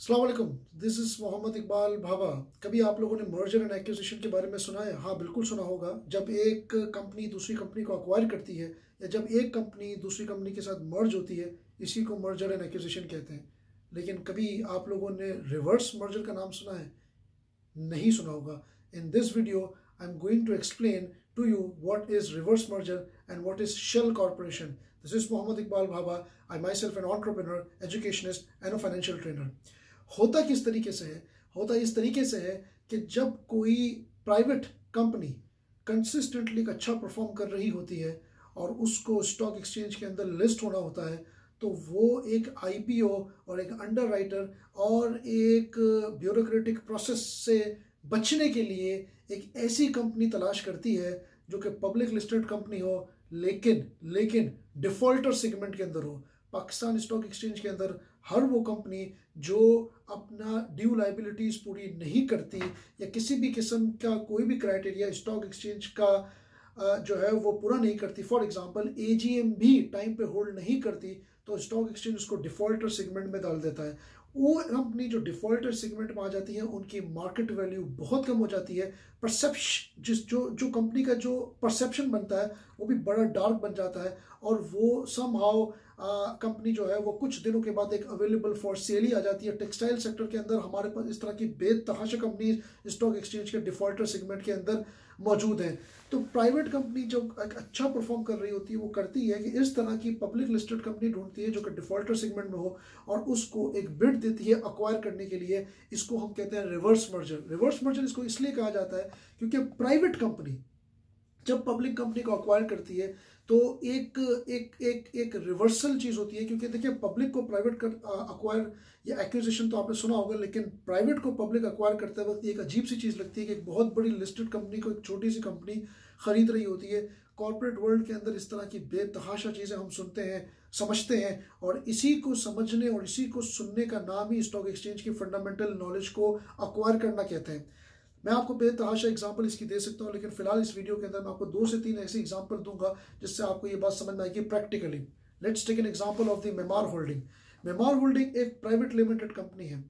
अस्सलाम वालेकुम, this is Mohammad Iqbal Bhabha. कभी आप लोगों ने मर्जर एंड एक्विजिशन के बारे में सुना है? हाँ, बिल्कुल सुना होगा। जब एक कंपनी दूसरी कंपनी को अक्वायर करती है या जब एक कंपनी दूसरी कंपनी के साथ मर्ज होती है, इसी को मर्जर एंड एक्विजिशन कहते हैं। लेकिन कभी आप लोगों ने रिवर्स मर्जर का नाम सुना है? नहीं सुना होगा। In this video I am going to explain to you what is reverse merger and what is shell corporation. This is Mohammad Iqbal Bhabha. I myself an entrepreneur, educationist and a financial trainer. होता किस तरीके से है? होता इस तरीके से है कि जब कोई प्राइवेट कंपनी कंसिस्टेंटली एक अच्छा परफॉर्म कर रही होती है और उसको स्टॉक एक्सचेंज के अंदर लिस्ट होना होता है, तो वो एक आईपीओ और एक अंडरराइटर और एक ब्यूरोक्रेटिक प्रोसेस से बचने के लिए एक ऐसी कंपनी तलाश करती है जो कि पब्लिक लिस्टेड कंपनी हो, लेकिन लेकिन डिफॉल्टर सेगमेंट के अंदर हो। पाकिस्तान स्टॉक एक्सचेंज के अंदर हर वो कंपनी जो अपना ड्यू लाइबिलिटीज पूरी नहीं करती या किसी भी किस्म का कोई भी क्राइटेरिया स्टॉक एक्सचेंज का जो है वो पूरा नहीं करती, फॉर एग्जांपल एजीएम भी टाइम पे होल्ड नहीं करती, तो स्टॉक एक्सचेंज उसको डिफॉल्टर सेगमेंट में डाल देता है। वो कंपनी जो डिफॉल्टर सेगमेंट में आ जाती है उनकी मार्केट वैल्यू बहुत कम हो जाती है। परसेप्शन जो कंपनी का जो परसेप्शन बनता है वो भी बड़ा डार्क बन जाता है और वो समहाउ कंपनी जो है वो कुछ दिनों के बाद एक अवेलेबल फॉर सेल ही आ जाती है। टेक्सटाइल सेक्टर के अंदर हमारे पास इस तरह की बेतहाशा कंपनी स्टॉक एक्सचेंज के डिफॉल्टर सेगमेंट के अंदर मौजूद हैं। तो प्राइवेट कंपनी जो एक अच्छा परफॉर्म कर रही होती है वो करती है कि इस तरह की पब्लिक लिस्टेड कंपनी ढूंढती है जो कि डिफॉल्टर सेगमेंट में हो और उसको एक बिड देती है अक्वायर करने के लिए। इसको हम कहते हैं रिवर्स मर्जर। रिवर्स मर्जर इसको इसलिए कहा जाता है क्योंकि प्राइवेट कंपनी जब पब्लिक कंपनी को अक्वायर करती है तो एक एक एक एक रिवर्सल चीज होती है, क्योंकि देखिए पब्लिक को प्राइवेट अक्वायर या एक्विजिशन तो आपने सुना होगा, लेकिन प्राइवेट को पब्लिक अक्वायर करते वक्त एक अजीब सी चीज लगती है कि एक बहुत बड़ी लिस्टेड कंपनी को एक छोटी सी कंपनी खरीद रही होती है। कॉर्पोरेट वर्ल्ड के अंदर इस तरह की बेतहाशा चीजें हम सुनते हैं, समझते हैं, और इसी को समझने और इसी को सुनने का नाम ही स्टॉक एक्सचेंज की फंडामेंटल नॉलेज को अक्वायर करना कहते हैं। मैं आपको बेतहाशा एग्जांपल इसकी दे सकता हूं, लेकिन फिलहाल इस वीडियो के अंदर मैं आपको 2 से 3 ऐसे एग्जांपल दूंगा जिससे आपको ये बात समझ में आएगी practically. Let's take an example of the Memar holding. Memar holding एक प्राइवेट लिमिटेड कंपनी है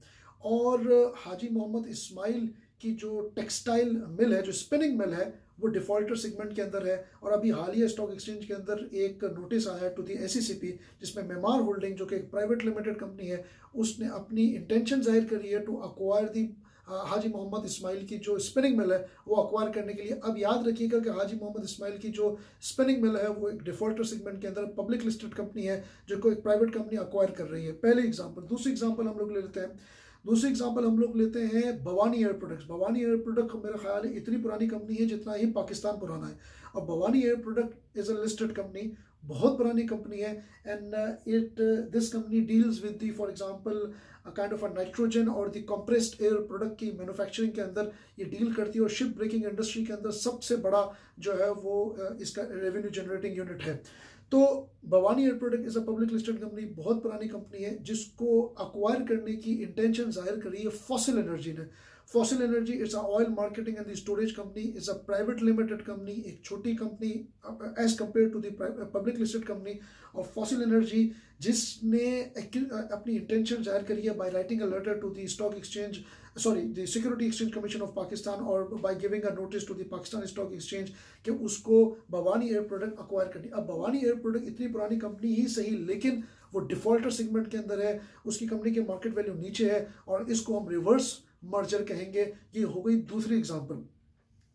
और हाजी मोहम्मद इस्माइल की जो टेक्सटाइल मिल है, जो स्पिनिंग मिल है, वो डिफॉल्टर सेगमेंट के अंदर है। और अभी हालिया स्टॉक एक्सचेंज के अंदर एक नोटिस आया है टू दी एसईसीपी जिसमें मेमार होल्डिंग जो कि एक प्राइवेट लिमिटेड कंपनी है उसने अपनी इंटेंशन जाहिर करी है टू अक्वायर दी हाजी मोहम्मद इस्माइल की जो स्पिनिंग मिल है वो अक्वायर करने के लिए। अब याद रखिएगा कि हाजी मोहम्मद इस्माइल की जो स्पिनिंग मिल है वो एक डिफॉल्टर सेगमेंट के अंदर पब्लिक लिस्टेड कंपनी है जो कोई प्राइवेट कंपनी अक्वायर कर रही है। पहले एग्जांपल। दूसरी एग्जांपल हम लोग ले लेते हैं। दूसरी एग्जांपल हम लोग लेते हैं Bhavani air products. Bhavani air product मेरा ख्याल है इतनी पुरानी कंपनी है जितना ही पाकिस्तान पुराना है। और Bhavani air product is a listed company, बहुत पुरानी कंपनी है। And this company deals with the for example kind of a nitrogen और द कंप्रेस्ड एयर प्रोडक्ट की मैन्युफैक्चरिंग के अंदर ये डील करती है और शिप ब्रेकिंग इंडस्ट्री के अंदर सबसे बड़ा जो है वो इसका रेवेन्यू जनरेटिंग यूनिट है। तो Bhavani air product is a public listed company, बहुत पुरानी कंपनी है जिसको अक्वायर करने की इंटेंशन जाहिर करी है फॉसिल एनर्जी ने। Fossil energy it's a oil marketing and storage company, is a private limited company, एक छोटी company as compare to the public listed company. और फॉसिल एनर्जी जिसने अपनी इंटेंशन जाहिर करी है by writing a letter to the stock exchange, sorry the security exchange commission of Pakistan, और by giving a notice to the Pakistan stock exchange कि उसको Bhavani air product acquire करनी। अब भवानी एयर प्रोडक्ट इतनी पुरानी कंपनी ही सही, लेकिन वो डिफॉल्टर सेगमेंट के अंदर है, उसकी कंपनी की मार्केट वैल्यू नीचे है और इसको हम रिवर्स मर्जर कहेंगे। ये हो गई दूसरी एग्जांपल।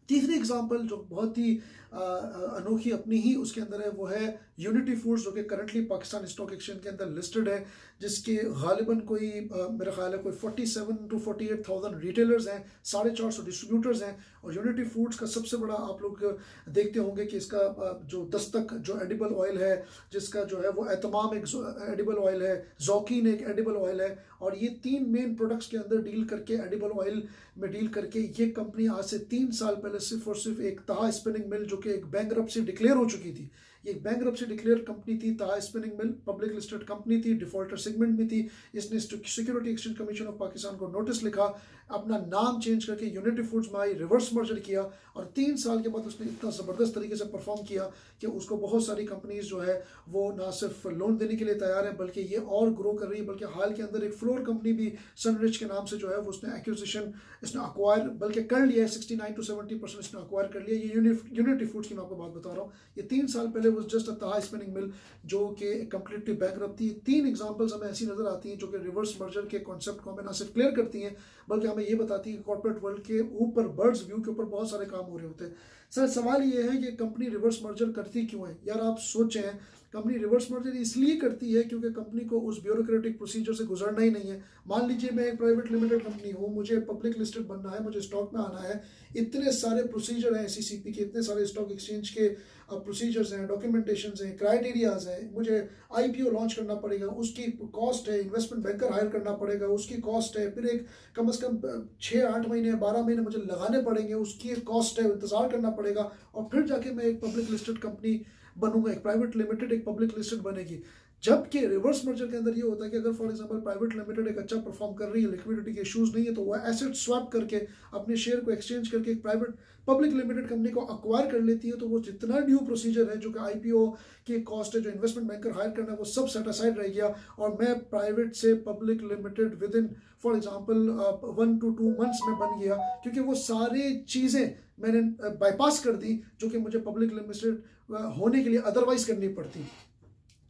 तीसरी एग्जांपल जो बहुत ही अनोखी अपनी ही उसके अंदर है वो है यूनिटी फूड्स, जो कि करंटली पाकिस्तान स्टॉक एक्सचेंज के अंदर लिस्टेड है, जिसके गालिबन कोई मेरा ख्याल है कोई 47 to 48,000 रिटेलर्स हैं, 450 डिस्ट्रीब्यूटर्स हैं। और यूनिटी फूड्स का सबसे बड़ा आप लोग देखते होंगे कि इसका जो दस्तक जो एडिबल ऑयल है, जिसका जो है वो एतमाम एक एडिबल ऑयल है, जौकीन एक एडिबल ऑयल है, और ये 3 मेन प्रोडक्ट्स के अंदर डील करके, एडिबल ऑयल में डील करके ये कंपनी आज से 3 साल पहले सिर्फ और सिर्फ एक तहा स्पिनिंग मिल जो कि एक बैंकरप्सी डिक्लेयर हो चुकी थी, ये एक बैंकरप्सी डिक्लेयर कंपनी थी, Taj spinning mill public listed company थी, डिफॉल्टर सेगमेंट में थी। इसने security exchange commission of Pakistan को नोटिस लिखा, अपना नाम चेंज करके यूनिटी फूड्स में आई, रिवर्स मर्जर किया और 3 साल के बाद उसने इतना ज़बरदस्त तरीके से परफॉर्म किया कि उसको बहुत सारी कंपनीज जो है वो ना सिर्फ लोन देने के लिए तैयार है बल्कि ये और ग्रो कर रही है। बल्कि हाल के अंदर एक फ्लोर कंपनी भी सनरिच के नाम से जो है वो उसने एक्विजिशन इसने अक्वायर बल्कि कर लिया है, 69 to 70% इसने अक्वायर कर लिया। ये यूनिटी फूड्स की मैं आपको बात बता रहा हूँ। ये 3 साल पहले वो जस्ट अ ताज स्पिनिंग मिल जो कि कंप्लीटली बैंकरप्ट थी। 3 एग्जांपल्स हमें ऐसी नजर आती हैं जो कि रिवर्स मर्जर के कॉन्सेप्ट को हमें ना सिर्फ क्लियर करती हैं बल्कि हमें ये बताती है कि कॉर्पोरेट वर्ल्ड के ऊपर बर्ड्स व्यू के ऊपर बहुत सारे काम हो रहे होते हैं। सर सवाल ये है कि कंपनी रिवर्स मर्जर करती क्यों है? यार आप सोचें, कंपनी रिवर्स मर्जर इसलिए करती है क्योंकि कंपनी को उस ब्यूरोक्रेटिक प्रोसीजर से गुजरना ही नहीं है। मान लीजिए मैं एक प्राइवेट लिमिटेड कंपनी हूँ, मुझे पब्लिक लिस्टेड बनना है, मुझे स्टॉक में आना है, इतने सारे प्रोसीजर हैं SECP के, इतने सारे स्टॉक एक्सचेंज के प्रोसीजर्स हैं, डॉक्यूमेंटेशन हैं, क्राइटेरियाज हैं, मुझे IPO लॉन्च करना पड़ेगा, उसकी कॉस्ट है, इन्वेस्टमेंट बैंकर हायर करना पड़ेगा, उसकी कॉस्ट है, फिर एक कम से कम 6-8 महीने 12 महीने मुझे लगाने पड़ेंगे, उसकी एक कॉस्ट है, इंतजार करना पड़ेगा और फिर जाके मैं एक पब्लिक लिस्टेड कंपनी बनूंगा, एक प्राइवेट लिमिटेड एक पब्लिक लिस्टेड बनेगी। जबकि रिवर्स मर्जर के अंदर ये होता है कि अगर फॉर एग्जांपल प्राइवेट लिमिटेड एक अच्छा परफॉर्म कर रही है, लिक्विडिटी के इश्यूज नहीं है, तो वह एसेट स्वैप करके अपने शेयर को एक्सचेंज करके एक प्राइवेट पब्लिक लिमिटेड कंपनी को अक्वायर कर लेती है। तो वो जितना ड्यू प्रोसीजर है, जो कि IPO की कॉस्ट है, जो इन्वेस्टमेंट बैंकर हायर करना है, वो सब सेट असाइड रह गया और मैं प्राइवेट से public limited with in for example 1 to 2 months में बन गया, क्योंकि वो सारी चीज़ें मैंने बाईपास कर दी जो कि मुझे पब्लिक लिमिटेड होने के लिए अदरवाइज करनी पड़ती।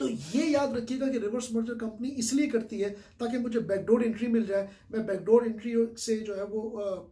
तो ये याद रखिएगा कि रिवर्स मर्जर कंपनी इसलिए करती है ताकि मुझे बैकडोर एंट्री मिल जाए, मैं बैकडोर एंट्री से जो है वो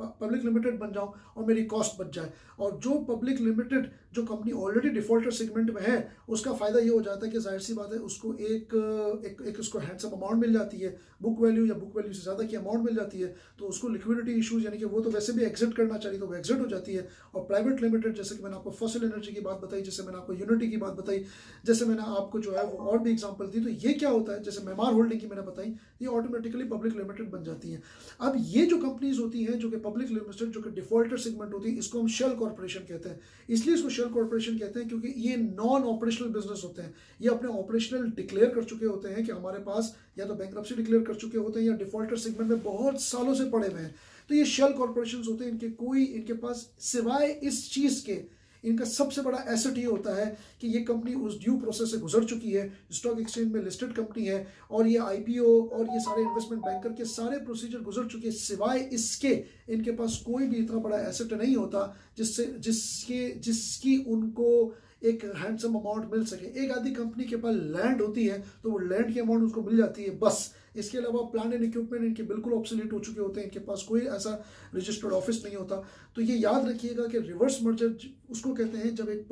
पब्लिक लिमिटेड बन जाऊं और मेरी कॉस्ट बच जाए। और जो पब्लिक लिमिटेड जो कंपनी ऑलरेडी डिफॉल्टर सेगमेंट में है उसका फायदा ये हो जाता है कि जाहिर सी बात है उसको एक उसको हैंडसम अमाउंट मिल जाती है, बुक वैल्यू या बुक वैल्यू से ज़्यादा की अमाउंट मिल जाती है, तो उसको लिक्विडिटी इशूज़ यानी कि वो तो वैसे भी एग्जिट करना चाहिए तो वो एग्जिट हो जाती है। और प्राइवेट लिमिटेड जैसे कि मैंने आपको फॉसिल एनर्जी की बात बताई, जैसे मैंने आपको यूनिटी की बात बताई, जैसे मैंने आपको जो है वो और भी एग्जाम्पल दी, तो ये क्या होता है, जैसे मेमार होल्डिंग की मैंने बताई, ये ऑटोमेटिकली पब्लिक लिमिटेड बन जाती हैं। अब ये जो कंपनीज होती हैं जो कि पब्लिक लिमिटेड जो कि डिफॉल्टर सेगमेंट होती है, इसको हम शेल कॉर्पोरेशन कहते हैं। इसलिए इसको शेल कॉर्पोरेशन कहते हैं क्योंकि ये नॉन ऑपरेशनल बिजनेस होते हैं, ये अपने ऑपरेशनल डिक्लेयर कर चुके होते हैं कि हमारे पास या तो बैंकरप्सी डिक्लेयर कर चुके होते हैं या डिफॉल्टर सेगमेंट में बहुत सालों से पड़े हुए हैं। तो ये शेल कॉर्पोरेशन होते हैं, इनके पास सिवाय इस चीज के इनका सबसे बड़ा एसेट ये होता है कि ये कंपनी उस ड्यू प्रोसेस से गुजर चुकी है, स्टॉक एक्सचेंज में लिस्टेड कंपनी है और ये IPO और ये सारे इन्वेस्टमेंट बैंकर के सारे प्रोसीजर गुजर चुके हैं। सिवाय इसके इनके पास कोई भी इतना बड़ा एसेट नहीं होता जिसकी उनको एक हैंडसम अमाउंट मिल सके। एक आधी कंपनी के पास लैंड होती है तो वो लैंड की अमाउंट उसको मिल जाती है बस, इसके अलावा प्लान एंड इक्विपमेंट इनके बिल्कुल ऑब्सोलीट हो चुके होते हैं, इनके पास कोई ऐसा रजिस्टर्ड ऑफिस नहीं होता। तो ये याद रखिएगा कि रिवर्स मर्जर उसको कहते हैं जब एक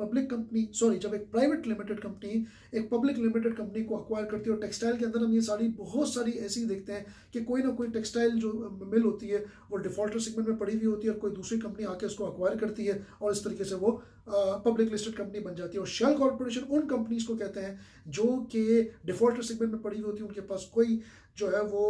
प्राइवेट लिमिटेड कंपनी एक पब्लिक लिमिटेड कंपनी को अक्वायर करती है। और टेक्सटाइल के अंदर हम ये बहुत सारी ऐसी देखते हैं कि कोई ना कोई टेक्सटाइल जो मिल होती है वो डिफॉल्टर सेगमेंट में पड़ी हुई होती है और कोई दूसरी कंपनी आके उसको अक्वायर करती है और इस तरीके से वो पब्लिक लिस्टेड कंपनी बन जाती है। और शेल कॉर्पोरेशन उन कंपनीज को कहते हैं जो कि डिफॉल्टर सेगमेंट में पड़ी हुई होती है, उनके पास कोई जो है वो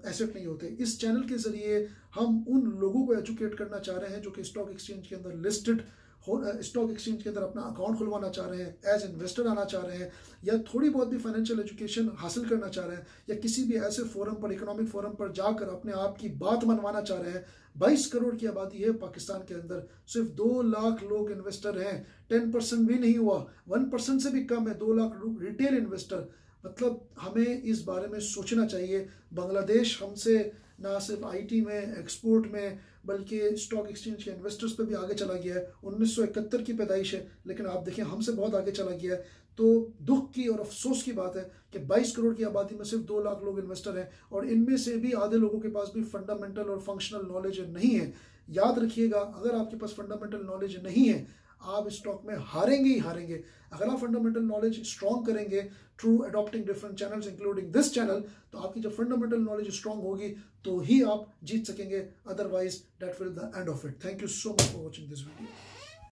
एसेट नहीं होते। इस चैनल के जरिए हम उन लोगों को एजुकेट करना चाह रहे हैं जो कि स्टॉक एक्सचेंज के अंदर लिस्टेड स्टॉक एक्सचेंज के अंदर अपना अकाउंट खुलवाना चाह रहे हैं, एज इन्वेस्टर आना चाह रहे हैं, या थोड़ी बहुत भी फाइनेंशियल एजुकेशन हासिल करना चाह रहे हैं, या किसी भी ऐसे फोरम पर इकोनॉमिक फोरम पर जाकर अपने आप की बात मनवाना चाह रहे हैं। 22 करोड़ की आबादी है पाकिस्तान के अंदर, सिर्फ 2 लाख लोग इन्वेस्टर हैं, 10% भी नहीं हुआ, 1% से भी कम है 2 लाख लोग रिटेल इन्वेस्टर। मतलब हमें इस बारे में सोचना चाहिए। बांग्लादेश हमसे ना सिर्फ IT में, एक्सपोर्ट में, बल्कि स्टॉक एक्सचेंज के इन्वेस्टर्स पे भी आगे चला गया है। 1971 की पैदाइश है, लेकिन आप देखें हमसे बहुत आगे चला गया है। तो दुख की और अफसोस की बात है कि 22 करोड़ की आबादी में सिर्फ 2 लाख लोग इन्वेस्टर हैं और इनमें से भी आधे लोगों के पास भी फंडामेंटल और फंक्शनल नॉलेज नहीं है। याद रखिएगा, अगर आपके पास फंडामेंटल नॉलेज नहीं है आप स्टॉक में हारेंगे ही हारेंगे। अगर आप फंडामेंटल नॉलेज स्ट्रॉन्ग करेंगे through adopting different channels including this channel, तो आपकी जब फंडामेंटल नॉलेज स्ट्रॉन्ग होगी तो ही आप जीत सकेंगे, otherwise that will the end of it. Thank you so much for watching this video.